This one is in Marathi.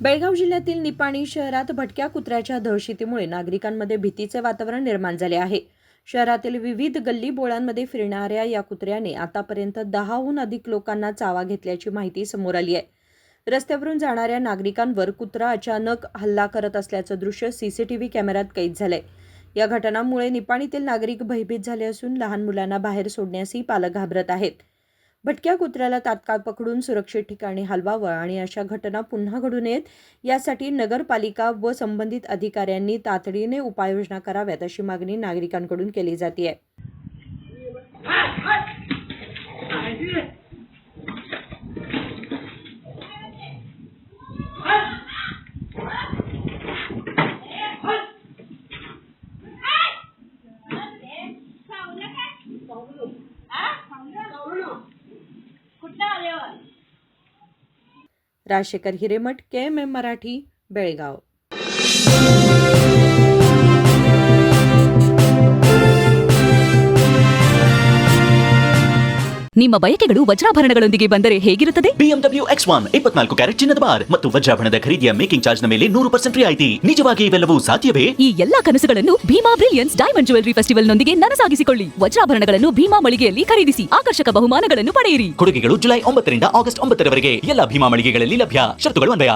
बेळगाव जिल्ह्यातील निपाणी शहरात भटक्या कुत्र्याच्या दहशतीमुळे नागरिकांमध्ये भीतीचे वातावरण निर्माण झाले आहे. शहरातील विविध गल्ली बोळांमध्ये फिरणाऱ्या या कुत्र्याने आतापर्यंत 10हून अधिक लोकांना चावा घेतल्याची माहिती समोर आली आहे. रस्त्यावरून जाणाऱ्या नागरिकांवर कुत्रा अचानक हल्ला करत असल्याचं दृश्य सीसीटीव्ही कॅमेऱ्यात कैद झालंय. या घटनांमुळे निपाणीतील नागरिक भयभीत झाले असून लहान मुलांना बाहेर सोडण्यासही पालक घाबरत आहेत. भटक्या कुत्र्याला तात्काळ पकडून सुरक्षित ठिकाणी हलवावं आणि अशा घटना पुन्हा घडू नयेत यासाठी नगरपालिका व संबंधित अधिकाऱ्यांनी तातडीने उपाययोजना कराव्यात अशी मागणी नागरिकांकडून केली जाते. राजशेखर हिरेमठ, KMM मराठी, बेळगाव. ನಿಮ್ಮ ಬಯಕೆಗಳು ವಜ್ರಾಭರಣಗಳೊಂದಿಗೆ ಬಂದರೆ ಹೇಗಿರುತ್ತದೆ? BMW X1 24 ಕ್ಯಾರೆಟ್ ಚಿನ್ನದ ಬಾರ್ ಮತ್ತು ವಜ್ರಾಭರಣದ ಖರೀದಿಯ ಮೇಕಿಂಗ್ ಚಾರ್ಜ್ನ ಮೇಲೆ 100% ರಿಯಾಯಿತಿ. ನಿಜವಾಗಿ ಇವೆಲ್ಲವೂ ಸಾಧ್ಯವೇ? ಈ ಎಲ್ಲಾ ಕನಸುಗಳನ್ನು ಭೀಮಾ ಬ್ರಿಲಿಯನ್ಸ್ ಡೈಮಂಡ್ ಜ್ಯುವೆಲರಿ ಫೆಸ್ಟಿವಲ್ನೊಂದಿಗೆ ನನಸಾಗಿಸಿಕೊಳ್ಳಿ. ವಜ್ರಾಭರಣಗಳನ್ನು ಭೀಮಾ ಮಳಿಗೆಯಲ್ಲಿ ಖರೀದಿಸಿ ಆಕರ್ಷಕ ಬಹುಮಾನಗಳನ್ನು ಪಡೆಯಿರಿ. ಕೊಡುಗೆಗಳು ಜುಲೈ 9 ರಿಂದ ಆಗಸ್ಟ್ 9 ರವರೆಗೆ ಎಲ್ಲ ಭೀಮಾ ಮಳಿಗೆಗಳಲ್ಲಿ ಲಭ್ಯ. ಷರತ್ತುಗಳು ಅನ್ವಯ.